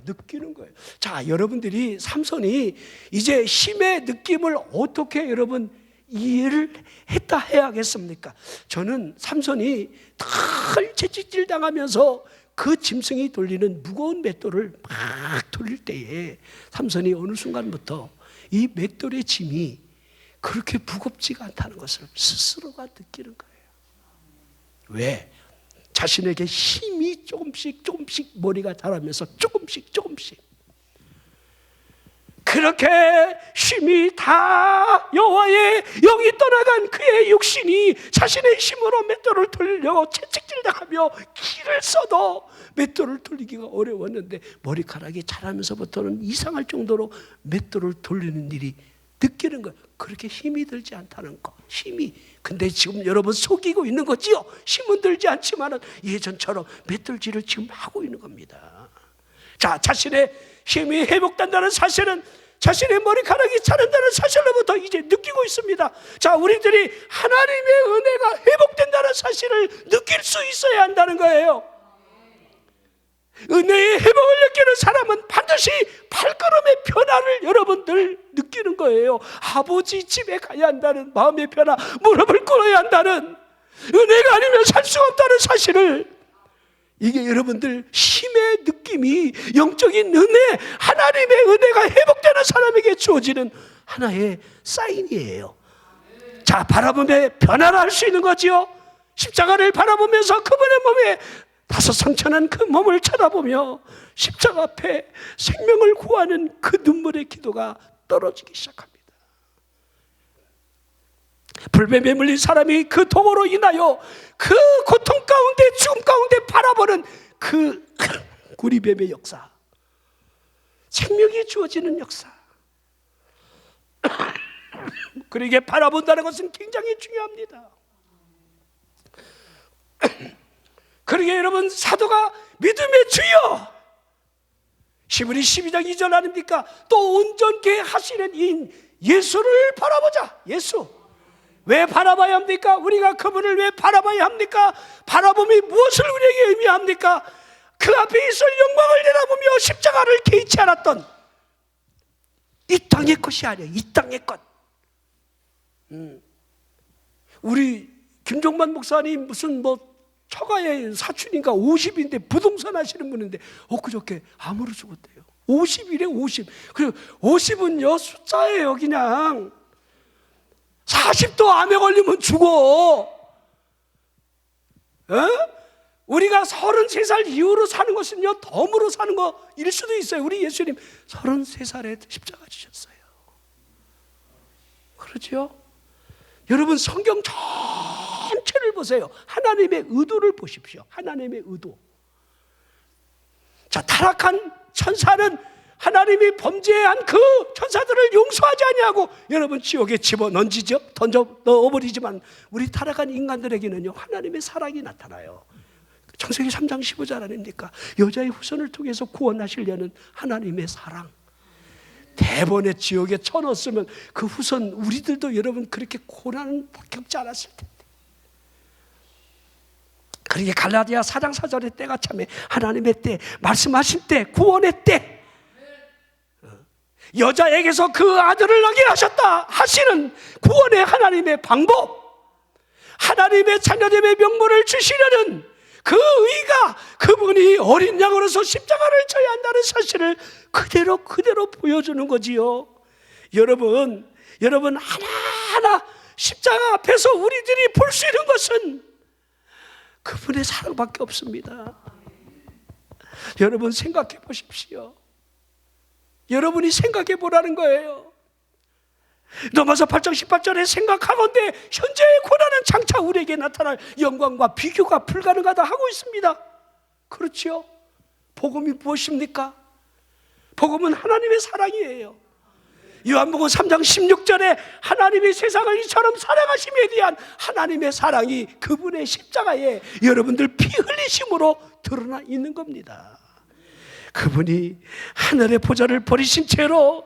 자, 여러분들이 삼손이 이제 힘의 느낌을 어떻게 여러분 이해를 했다 해야겠습니까? 저는 삼손이 털 채찍질 당하면서 그 짐승이 돌리는 무거운 맷돌을 막 돌릴 때에 삼손이 어느 순간부터 이 맷돌의 짐이 그렇게 무겁지가 않다는 것을 스스로가 느끼는 거예요. 왜? 자신에게 힘이 조금씩 머리가 자라면서 조금씩 그렇게 힘이 다 여호와의 영이 떠나간 그의 육신이 자신의 힘으로 맷돌을 돌리려고 채찍질당하며 기를 써도 맷돌을 돌리기가 어려웠는데, 머리카락이 자라면서부터는 이상할 정도로 맷돌을 돌리는 일이 느끼는 거예요. 그렇게 힘이 들지 않다는 거. 근데 지금 여러분 속이고 있는 거지요. 힘은 들지 않지만 예전처럼 맷돌질을 지금 하고 있는 겁니다. 자, 자신의 힘이 회복된다는 사실은 자신의 머리카락이 자란다는 사실로부터 이제 느끼고 있습니다. 자, 우리들이 하나님의 은혜가 회복된다는 사실을 느낄 수 있어야 한다는 거예요. 은혜의 회복을 느끼는 사람은 반드시 발걸음의 변화를 여러분들 느끼는 거예요. 아버지 집에 가야 한다는 마음의 변화, 무릎을 꿇어야 한다는, 은혜가 아니면 살 수가 없다는 사실을, 이게 여러분들 힘의 느낌이 영적인 은혜, 하나님의 은혜가 회복되는 사람에게 주어지는 하나의 사인이에요. 자, 바라보며 변화를 할 수 있는 거지요. 십자가를 바라보면서 그분의 몸에 다섯 상처난 그 몸을 쳐다보며 십자가 앞에 생명을 구하는 그 눈물의 기도가 떨어지기 시작합니다. 불뱀에 물린 사람이 그 동으로 인하여 그 고통 가운데 죽음 가운데 바라보는 그 구리뱀의 역사, 생명이 주어지는 역사, 그에게 바라본다는 것은 굉장히 중요합니다. 그러게 여러분, 사도가 믿음의 주여, 히브리 12장 2절 아닙니까? 또 온전케 하시는 인 예수를 바라보자. 예수. 왜 바라봐야 합니까? 우리가 그분을 왜 바라봐야 합니까? 바라봄이 무엇을 우리에게 의미합니까? 그 앞에 있을 영광을 내다보며 십자가를 개의치 않았던 이 땅의 것이 아니에요. 이 땅의 것. 우리 김종만 목사님 무슨 처가의 사촌인가 50인데 부동산 하시는 분인데 엊그저께 암으로 죽었대요. 50이래 50. 그리고 50은요 숫자예요. 그냥 40도 암에 걸리면 죽어. 우리가 33살 이후로 사는 것은요 덤으로 사는 거일 수도 있어요. 우리 예수님 33살에 십자가 지셨어요. 그렇죠? 여러분 성경 전체를 보세요. 하나님의 의도를 보십시오. 하나님의 의도. 자, 타락한 천사는 하나님이 범죄한 그 천사들을 용서하지 아니하고 여러분 지옥에 집어던지죠. 던져 넣어버리지만 우리 타락한 인간들에게는요 하나님의 사랑이 나타나요. 창세기 3장 15절 아닙니까? 여자의 후손을 통해서 구원하시려는 하나님의 사랑. 대번에 지옥에 쳐넣었으면 그 후손 우리들도 여러분 그렇게 고난은 겪지 않았을 텐데. 그러게 갈라디아 4장 4절의 때가 참에 하나님의 때, 말씀하신 때, 구원의 때, 여자에게서 그 아들을 낳게 하셨다 하시는 구원의 하나님의 방법, 하나님의 자녀됨의 명분을 주시려는 그 의가 그분이 어린 양으로서 십자가를 져야 한다는 사실을 그대로 보여주는 거지요. 여러분 하나하나 십자가 앞에서 우리들이 볼 수 있는 것은 그분의 사랑밖에 없습니다. 여러분 생각해 보십시오. 여러분이 생각해 보라는 거예요. 로마서 8장 18절에 생각하건대 현재의 고난은 장차 우리에게 나타날 영광과 비교가 불가능하다 하고 있습니다. 그렇죠? 복음이 무엇입니까? 복음은 하나님의 사랑이에요. 요한복음 3장 16절에 하나님이 세상을 이처럼 사랑하심에 대한 하나님의 사랑이 그분의 십자가에 여러분들 피 흘리심으로 드러나 있는 겁니다. 그분이 하늘의 보좌를 버리신 채로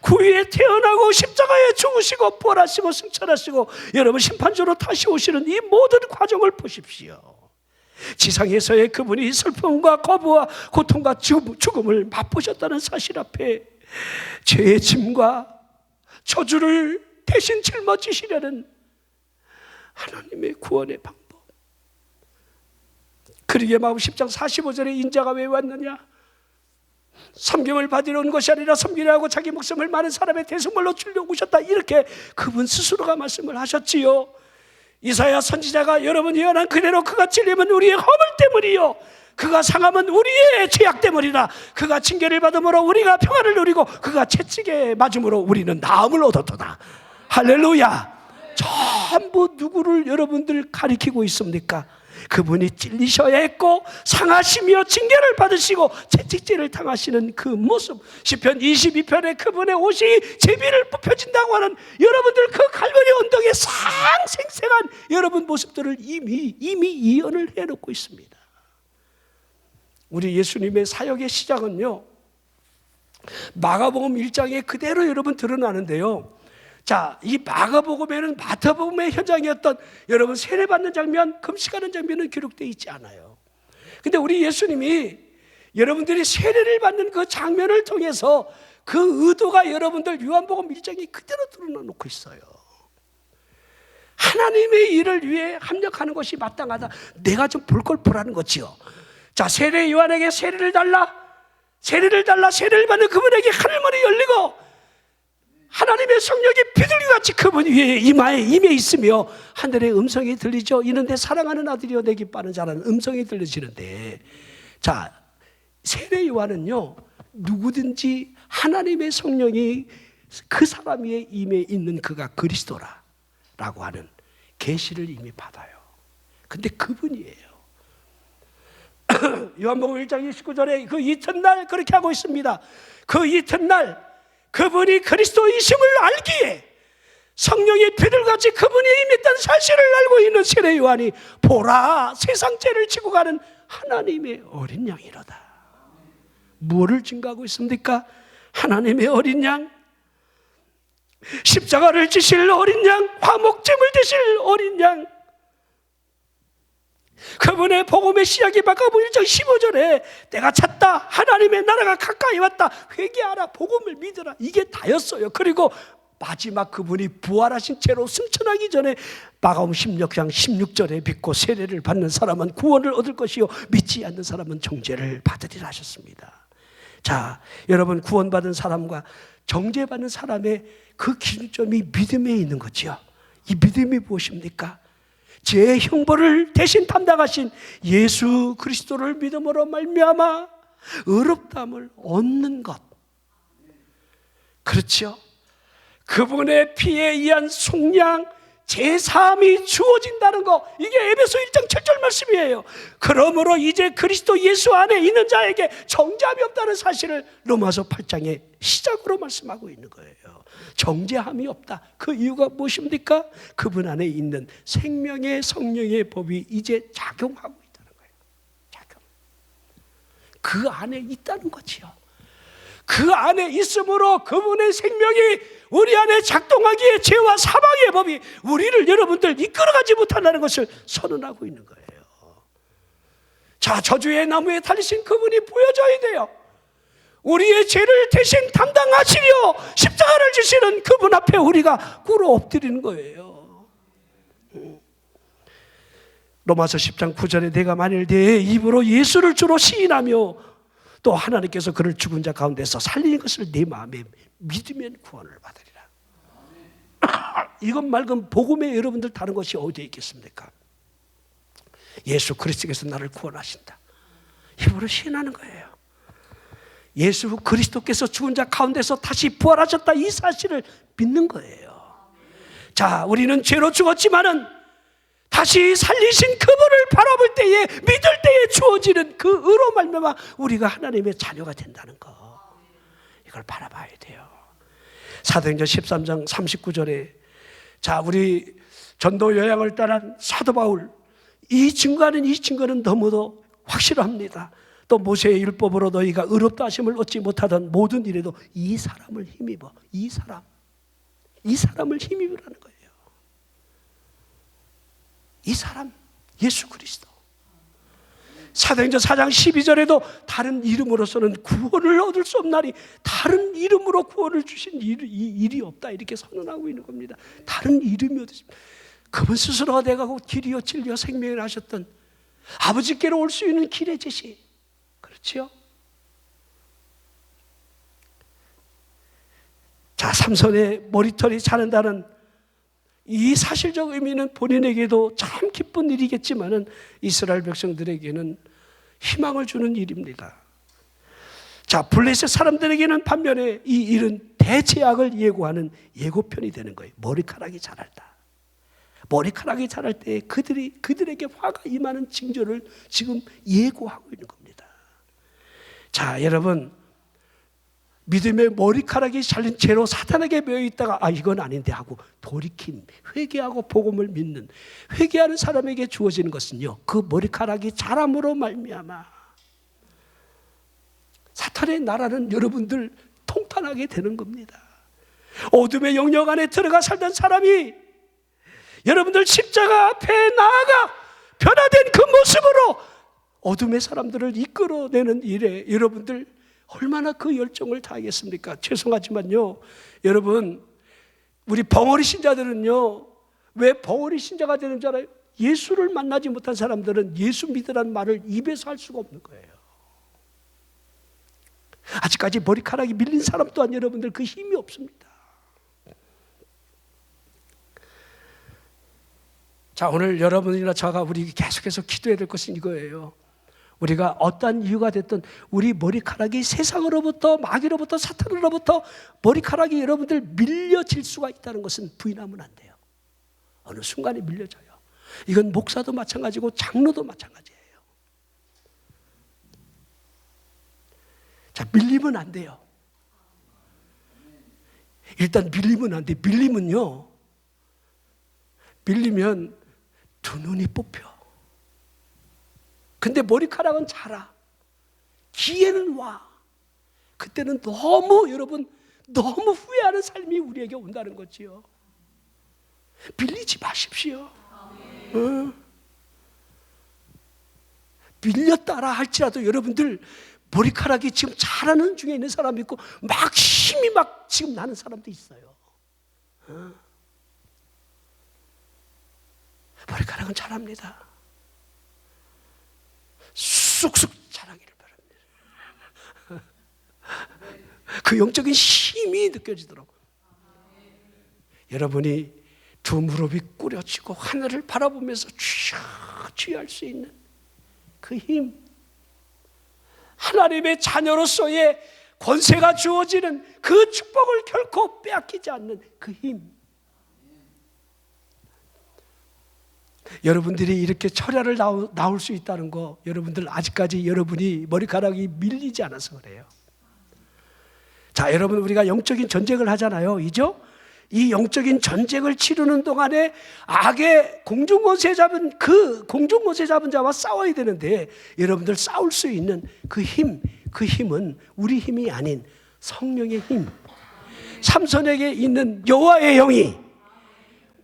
구유에 태어나고 십자가에 죽으시고 부활하시고 승천하시고 여러분 심판주로 다시 오시는 이 모든 과정을 보십시오. 지상에서의 그분이 슬픔과 거부와 고통과 죽음을 맛보셨다는 사실 앞에 죄의 짐과 저주를 대신 짊어지시려는 하나님의 구원의 방법. 그러기에 마음 10장 45절에 인자가 왜 왔느냐? 섬김을 받으러 온 것이 아니라 섬기려 하고 자기 목숨을 많은 사람의 대속물로 주려고 오셨다. 이렇게 그분 스스로가 말씀을 하셨지요. 이사야 선지자가 여러분 예언한 그대로 그가 찔림은 우리의 허물 때문이요 그가 상함은 우리의 죄악 때문이라. 그가 징계를 받음으로 우리가 평안을 누리고 그가 채찍에 맞음으로 우리는 나음을 얻었도다. 할렐루야. 전부 누구를 여러분들 가리키고 있습니까? 그분이 찔리셔야 했고 상하시며 징계를 받으시고 채찍질을 당하시는 그 모습. 시편 22편에 그분의 옷이 제비를 뽑혀진다고 하는 여러분들 그 갈보리 언덕의 생생한 여러분 모습들을 이미 이언을 해놓고 있습니다. 우리 예수님의 사역의 시작은요 마가복음 1장에 그대로 여러분 드러나는데요. 자, 이 마가복음에는 마태복음의 현장이었던 여러분 세례받는 장면, 금식하는 장면은 기록되어 있지 않아요. 근데 우리 예수님이 여러분들이 세례를 받는 그 장면을 통해서 그 의도가 여러분들 요한복음 1장에 그대로 드러나 놓고 있어요. 하나님의 일을 위해 합력하는 것이 마땅하다. 내가 좀 볼 걸 보라는 거지요. 자, 세례 요한에게 세례를 달라 세례를 받는 그분에게 하늘문이 열리고 하나님의 성령이 비둘기같이 그분 위에 이마에 임해 있으며 하늘의 음성이 들리죠. 이는 내 사랑하는 아들이요 내 기뻐하는 자라는 음성이 들려지는데, 자, 세례 요한은요 누구든지 하나님의 성령이 그 사람 위에 임해 있는 그가 그리스도라라고 하는 계시를 이미 받아요. 근데 그분이에요. 요한복음 1장 29절에 그 이튿날 그렇게 하고 있습니다. 그 이튿날 그분이 그리스도이심을 알기에 성령의 비둘기같이 그분이 임했다는 사실을 알고 있는 세례 요한이 보라 세상 죄를 지고 가는 하나님의 어린 양이로다. 무엇을 증거하고 있습니까? 하나님의 어린 양. 십자가를 지실 어린 양, 화목제물 되실 어린 양, 그분의 복음의 시작이 마가복음 1장 15절에 내가 찾다, 하나님의 나라가 가까이 왔다, 회개하라, 복음을 믿으라, 이게 다였어요. 그리고 마지막 그분이 부활하신 채로 승천하기 전에 마가복음 16장 16절에 믿고 세례를 받는 사람은 구원을 얻을 것이요 믿지 않는 사람은 정죄를 받으리라 하셨습니다. 자, 여러분, 구원받은 사람과 정죄받는 사람의 그 기준점이 믿음에 있는 거죠. 이 믿음이 무엇입니까? 제 형벌을 대신 담당하신 예수 그리스도를 믿음으로 말미암아 의롭다함을 얻는 것. 그렇죠? 그분의 피에 의한 속량 제3이 주어진다는 거, 이게 에베소 1장 7절 말씀이에요. 그러므로 이제 그리스도 예수 안에 있는 자에게 정죄함이 없다는 사실을 로마서 8장의 시작으로 말씀하고 있는 거예요. 정죄함이 없다. 그 이유가 무엇입니까? 그분 안에 있는 생명의 성령의 법이 이제 작용하고 있다는 거예요. 작용. 그 안에 있다는 거지요. 그 안에 있으므로 그분의 생명이 우리 안에 작동하기에 죄와 사망의 법이 우리를, 여러분들, 이끌어가지 못한다는 것을 선언하고 있는 거예요. 자, 저주의 나무에 달리신 그분이 보여져야 돼요. 우리의 죄를 대신 담당하시려 십자가를 지시는 그분 앞에 우리가 꿇어 엎드리는 거예요. 로마서 10장 9절에 내가 만일 내 입으로 예수를 주로 시인하며 또 하나님께서 그를 죽은 자 가운데서 살리는 것을 내 마음에 믿으면 구원을 받으리라. 이것 말고는 복음에 여러분들 다른 것이 어디에 있겠습니까? 예수 그리스도께서 나를 구원하신다. 입으로 시인하는 거예요. 예수 그리스도께서 죽은 자 가운데서 다시 부활하셨다, 이 사실을 믿는 거예요. 자, 우리는 죄로 죽었지만은 다시 살리신 그분을 바라볼 때에, 믿을 때에 주어지는 그 의로 말미암아 우리가 하나님의 자녀가 된다는 거, 이걸 바라봐야 돼요. 사도행전 13장 39절에 자, 우리 전도 여행을 떠난 사도 바울, 이 증거는 너무도 확실합니다. 또 모세의 율법으로 너희가 의롭다 하심을 얻지 못하던 모든 일에도 이 사람을 힘입어. 이 사람을 힘입으라는 거예요. 이 사람, 예수 그리스도. 사도행전 4장 12절에도 다른 이름으로서는 구원을 얻을 수 없나니 다른 이름으로 구원을 주신 일이 없다, 이렇게 선언하고 있는 겁니다. 다른 이름이 어디 있습니까? 그분 스스로가 내가고 길이요 진리요 생명이라 하셨던 아버지께로 올 수 있는 길의 제시. 그렇죠? 자, 삼손의 머리털이 자른다는 이 사실적 의미는 본인에게도 참 기쁜 일이겠지만은 이스라엘 백성들에게는 희망을 주는 일입니다. 자, 블레셋 사람들에게는 반면에 이 일은 대제약을 예고하는 예고편이 되는 거예요. 머리카락이 자랄다. 머리카락이 자랄 때 그들에게 화가 임하는 징조를 지금 예고하고 있는 겁니다. 자, 여러분, 믿음의 머리카락이 잘린 채로 사탄에게 매여 있다가 이건 아닌데 하고 돌이킨, 회개하고 복음을 믿는, 회개하는 사람에게 주어지는 것은요, 그 머리카락이 자람으로 말미암아 사탄의 나라는 여러분들 통탄하게 되는 겁니다. 어둠의 영역 안에 들어가 살던 사람이 여러분들 십자가 앞에 나아가 변화된 그 모습으로 어둠의 사람들을 이끌어내는 일에 여러분들 얼마나 그 열정을 다하겠습니까? 죄송하지만요, 여러분, 우리 벙어리 신자들은요, 왜 벙어리 신자가 되는 줄 알아요? 예수를 만나지 못한 사람들은 예수 믿으라는 말을 입에서 할 수가 없는 거예요. 아직까지 머리카락이 밀린 사람 또한 여러분들 그 힘이 없습니다. 자, 오늘 여러분이나 저가 우리 계속해서 기도해야 될 것은 이거예요. 우리가 어떠한 이유가 됐든 우리 머리카락이 세상으로부터, 마귀로부터, 사탄으로부터 머리카락이 여러분들 밀려질 수가 있다는 것은 부인하면 안 돼요. 어느 순간에 밀려져요. 이건 목사도 마찬가지고 장로도 마찬가지예요. 자, 밀리면 안 돼요. 일단 밀리면 안 돼. 밀리면 두 눈이 뽑혀. 근데 머리카락은 자라. 기회는 와. 그때는 너무, 여러분, 너무 후회하는 삶이 우리에게 우리에게 온다는 거지요. 빌리지 마십시오. 빌렸다라 할지라도 여러분들 머리카락이 지금 자라는 중에 있는 사람이 있고 막 힘이 막 지금 나는 사람도 있어요. 머리카락은 자랍니다. 쑥쑥 자라기를 바랍니다. 그 영적인 힘이 느껴지더라고요. 여러분이 두 무릎이 꾸려지고 하늘을 바라보면서 취할 수 있는 그 힘, 하나님의 자녀로서의 권세가 주어지는 그 축복을 결코 빼앗기지 않는 그 힘, 여러분들이 이렇게 철야를 나올 수 있다는 거, 여러분들 아직까지 여러분이 머리카락이 밀리지 않아서 그래요. 자, 여러분, 우리가 영적인 전쟁을 하잖아요, 이죠? 이 영적인 전쟁을 치르는 동안에 악의 공중권세 잡은 그 공중권세 잡은 자와 싸워야 되는데, 여러분들 싸울 수 있는 그 힘, 그 힘은 우리 힘이 아닌 성령의 힘, 삼손에게 있는 여호와의 영이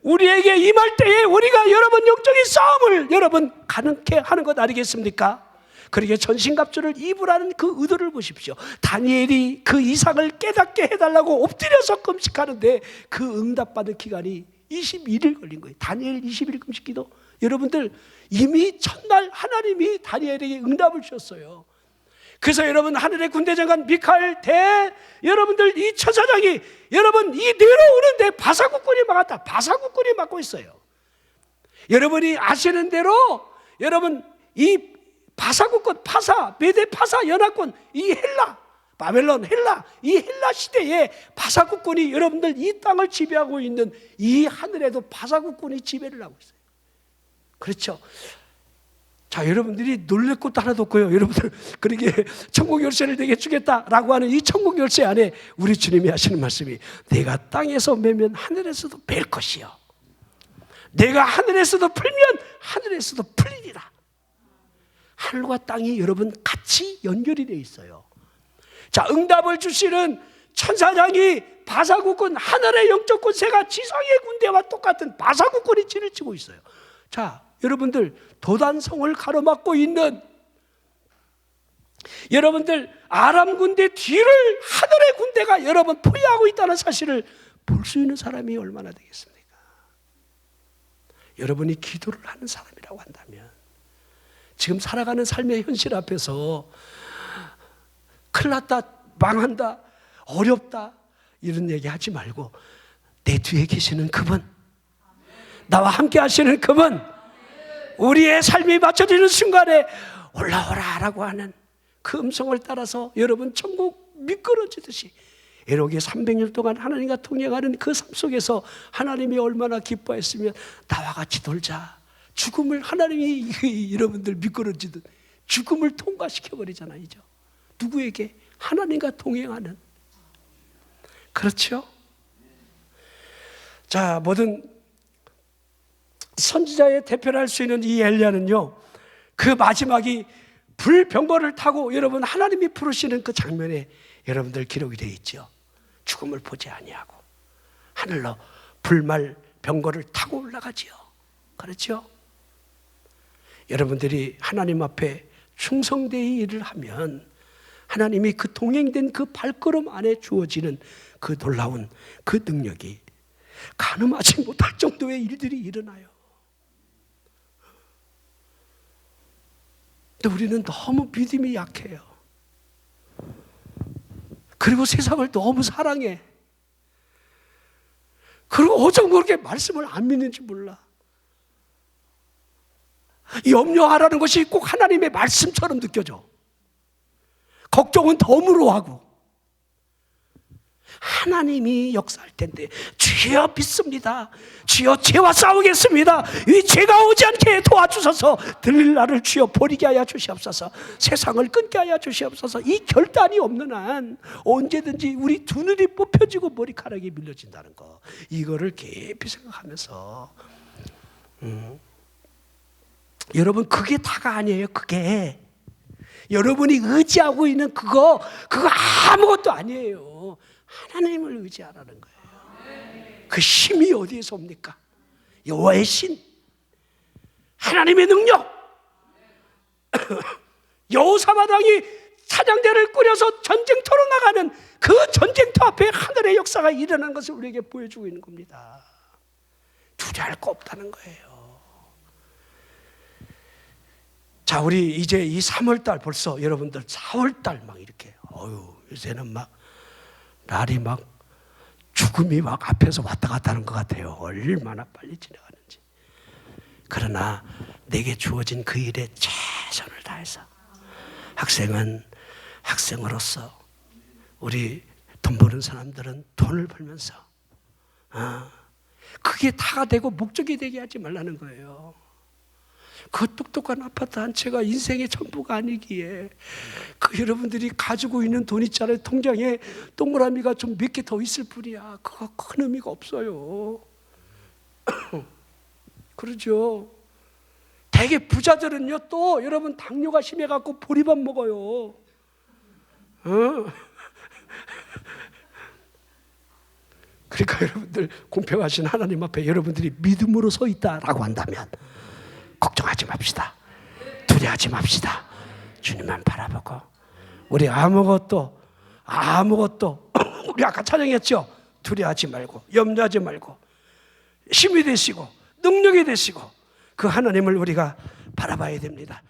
우리에게 임할 때에 우리가 여러분 영적인 싸움을 여러분 가능케 하는 것 아니겠습니까? 그러게 전신갑주를 입으라는 그 의도를 보십시오. 다니엘이 그 이상을 깨닫게 해달라고 엎드려서 금식하는데 그 응답받은 기간이 21일 걸린 거예요. 다니엘 20일 금식기도. 여러분들 이미 첫날 하나님이 다니엘에게 응답을 주셨어요. 그래서 여러분 하늘의 군대장관 미카엘 여러분들 이 천사장이 여러분 이 내려오는데 바사국군이 막았다. 바사국군이 막고 있어요. 여러분이 아시는 대로 여러분 이 바사국군, 파사, 메데 파사 연합군, 이 헬라, 바벨론, 헬라, 이 헬라 시대에 바사국군이 여러분들 이 땅을 지배하고 있는 이 하늘에도 바사국군이 지배를 하고 있어요. 그렇죠? 자, 여러분들이 놀랄 것도 하나도 없고요. 여러분들 그러게 천국 열쇠를 내게 주겠다라고 하는 이 천국 열쇠 안에 우리 주님이 하시는 말씀이 내가 땅에서 매면 하늘에서도 맬 것이요, 내가 하늘에서도 풀면 하늘에서도 풀리리라. 하늘과 땅이 여러분 같이 연결이 되어 있어요. 자, 응답을 주시는 천사장이 바사국군, 하늘의 영적 군세가 지상의 군대와 똑같은 바사국군이 진을 치고 있어요. 자, 여러분들 도단성을 가로막고 있는 여러분들 아람 군대 뒤를 하늘의 군대가 여러분 포위하고 있다는 사실을 볼 수 있는 사람이 얼마나 되겠습니까? 여러분이 기도를 하는 사람이라고 한다면, 지금 살아가는 삶의 현실 앞에서 큰일 났다, 망한다, 어렵다 이런 얘기 하지 말고 내 뒤에 계시는 그분, 나와 함께 하시는 그분, 우리의 삶이 맞춰지는 순간에 올라오라 라고 하는 그 음성을 따라서 여러분 천국 미끄러지듯이 에녹이 300년 동안 하나님과 동행하는 그 삶 속에서 하나님이 얼마나 기뻐했으면 나와 같이 돌자. 죽음을 하나님이 여러분들 미끄러지듯 죽음을 통과시켜버리잖아요. 누구에게? 하나님과 동행하는. 그렇죠? 자, 모든 선지자의 대표를 할 수 있는 이 엘리야는요, 그 마지막이 불병거를 타고 여러분 하나님이 부르시는 그 장면에 여러분들 기록이 되어 있죠. 죽음을 보지 아니하고 하늘로 불말 병거를 타고 올라가지요. 그렇죠? 여러분들이 하나님 앞에 충성되이 일을 하면 하나님이 그 동행된 그 발걸음 안에 주어지는 그 놀라운 그 능력이 가늠하지 못할 정도의 일들이 일어나요. 근데 우리는 너무 믿음이 약해요. 그리고 세상을 너무 사랑해. 그리고 어쩜 그렇게 말씀을 안 믿는지 몰라. 염려하라는 것이 꼭 하나님의 말씀처럼 느껴져. 걱정은 덤으로 하고. 하나님이 역사할 텐데 주여 믿습니다. 주여 죄와 싸우겠습니다. 이 죄가 오지 않게 도와주셔서 들릴 날을 주여 버리게 하여 주시옵소서. 세상을 끊게 하여 주시옵소서. 이 결단이 없는 한 언제든지 우리 두 눈이 뽑혀지고 머리카락이 밀려진다는 거, 이거를 깊이 생각하면서 여러분 그게 다가 아니에요. 그게 여러분이 의지하고 있는 그거 아무것도 아니에요. 하나님을 의지하라는 거예요. 그 힘이 어디에서 옵니까? 여호와의 신, 하나님의 능력. 여호사밧 왕이 사냥대를 꾸려서 전쟁터로 나가는 그 전쟁터 앞에 하늘의 역사가 일어나는 것을 우리에게 보여주고 있는 겁니다. 두려워할 거 없다는 거예요. 자, 우리 이제 이 3월달 벌써 여러분들 4월달 막 이렇게 요새는 막 날이 막 죽음이 막 앞에서 왔다 갔다 하는 것 같아요. 얼마나 빨리 지나가는지. 그러나 내게 주어진 그 일에 최선을 다해서 학생은 학생으로서, 우리 돈 버는 사람들은 돈을 벌면서 그게 다가 되고 목적이 되게 하지 말라는 거예요. 그 똑똑한 아파트 한 채가 인생의 전부가 아니기에 그 여러분들이 가지고 있는 돈 있잖아요. 통장에 동그라미가 좀 몇 개 더 있을 뿐이야. 그거 큰 의미가 없어요. 그러죠. 대개 부자들은요, 또 여러분 당뇨가 심해갖고 보리밥 먹어요. 그러니까 여러분들 공평하신 하나님 앞에 여러분들이 믿음으로 서 있다라고 한다면 걱정하지 맙시다. 두려워하지 맙시다. 주님만 바라보고 우리 아무것도 우리 아까 찬양했죠. 두려워하지 말고 염려하지 말고 힘이 되시고 능력이 되시고 그 하나님을 우리가 바라봐야 됩니다.